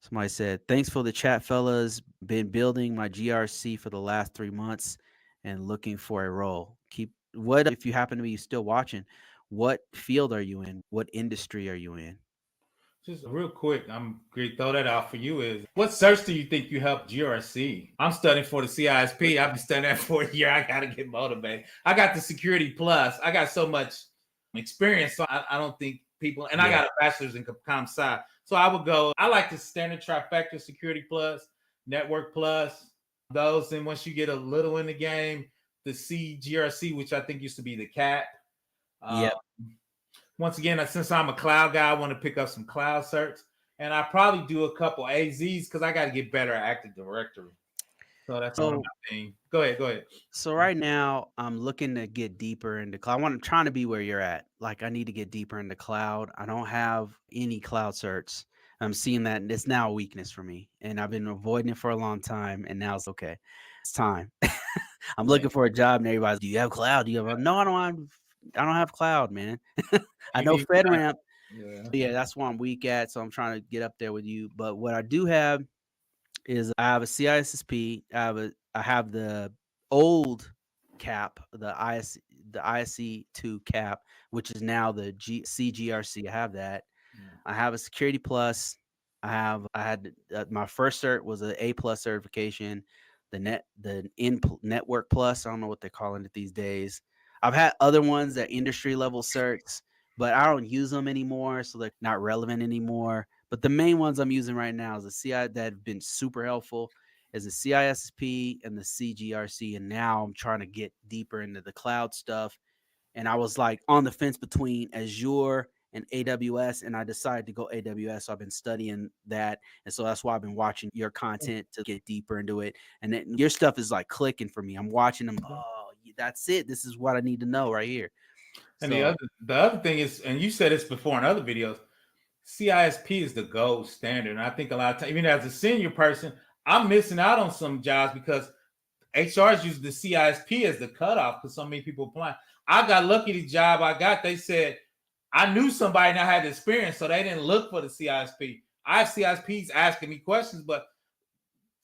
Somebody said, "Thanks for the chat, fellas. Been building my GRC for the last 3 months and looking for a role. Keep what if you happen to be still watching? What field are you in? What industry are you in?" Just real quick, I'm going to throw that out for you is what search do you think you helped GRC? I'm studying for the CISP. I've been studying that for a year. I got to get motivated. I got the Security Plus. I got so much experience. So I don't think people, and I Yeah. got a bachelor's in comp sci. So I would go, I like the standard trifecta Security Plus, Network Plus, those. And once you get a little in the game, the CGRC, which I think used to be the CAT. Uh, Yep. Once again, since I'm a cloud guy, I want to pick up some cloud certs. And I probably do a couple AZs because I got to get better at Active Directory. So that's one of So my things. Go ahead. Go ahead. so right now I'm looking to get deeper into cloud. I'm trying to be where you're at. Like I need to get deeper into cloud. I don't have any cloud certs. I'm seeing that it's now a weakness for me. And I've been avoiding it for a long time. And now it's okay. It's time. I'm Yeah. looking for a job and everybody's, "Do you have cloud? Do you have?" No, I don't have cloud, man. I You know need that. FedRAMP. Yeah. Yeah, that's where I'm weak at. So I'm trying to get up there with you. But what I do have is I have a CISSP. I have the old cap, the ISC2 cap, which is now the CGRC. I have that. Yeah. I have a Security Plus. I had my first cert was a A plus certification. Network Plus. I don't know what they're calling it these days. I've had other ones that industry level certs, but I don't use them anymore, so they're not relevant anymore. But the main ones I'm using right now is the CI that have been super helpful is the CISSP and the CGRC, and now I'm trying to get deeper into the cloud stuff. And I was like on the fence between Azure and AWS, and I decided to go AWS. So I've been studying that, and so that's why I've been watching your content to get deeper into it. And then your stuff is like clicking for me. I'm watching them. Oh, that's it. This is what I need to know right here. And So the other thing is, and you said this before in other videos, CISP is the gold standard. And I think a lot of times, even as a senior person, I'm missing out on some jobs because HRs use the CISP as the cutoff because so many people apply. I got lucky the job I got. They said I knew somebody that had experience, so they didn't look for the CISP. I have CISPs asking me questions, but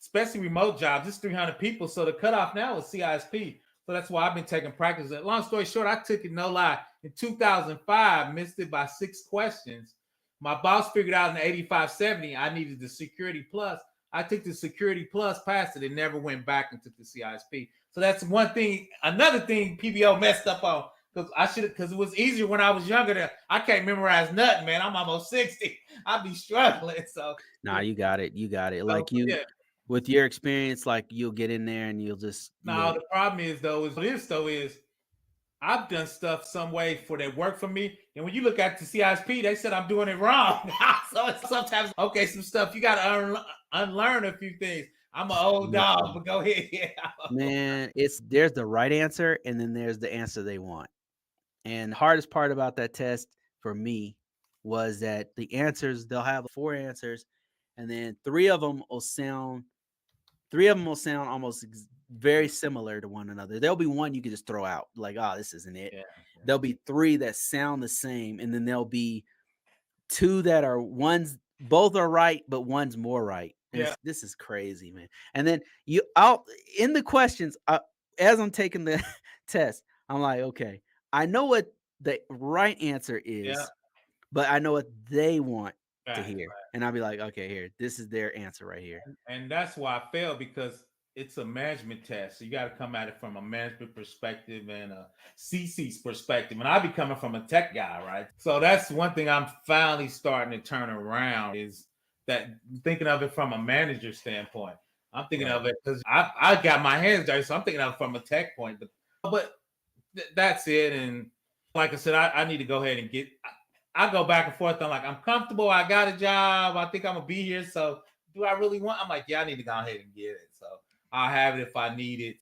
especially remote jobs, it's 300 people. So the cutoff now is CISP. So that's why I've been taking practice. Long story short, I took it, no lie, in 2005, missed it by 6 questions. My boss figured out in the 8570 I needed the Security Plus. I took the Security Plus, passed it, and never went back and took the CISP. So that's one thing. Another thing PBO messed up on because it was easier when I was younger. I can't memorize nothing, man. I'm almost 60. I'd be struggling. So nah, you got it. You got it. Like yeah. with your experience, like you'll get in there and Now you'll the problem is I've done stuff some way for that work for me. And when you look at the CISP, they said I'm doing it wrong. So it's sometimes okay, some stuff you gotta unlearn a few things. I'm an old dog, but go ahead. Yeah. man, there's the right answer and then there's the answer they want. And the hardest part about that test for me was that they'll have 4 answers, and then three of them will sound almost very similar to one another. There'll be one you can just throw out, like, oh, this isn't it. Yeah. There'll be three that sound the same, and then there'll be two that are both are right, but one's more right. And Yeah. this is crazy, man. And then I'll in the questions, as I'm taking the test, I'm like, okay, I know what the right answer Yeah. is, but I know what they want to Right. hear. And I'll be like, okay, here, this is their answer right here. And that's why I failed because it's a management test. So you got to come at it from a management perspective and a CC's perspective. And I be coming from a tech guy, right? So that's one thing I'm finally starting to turn around is that thinking of it from a manager standpoint. I'm thinking Right. of it because I got my hands dirty. So I'm thinking of it from a tech point. But that's it. And like I said, I need to go ahead and I go back and forth. I'm like, I'm comfortable. I got a job. I think I'm going to be here. So do I really want? I'm like, yeah, I need to go ahead and get it. So I'll have it if I need it.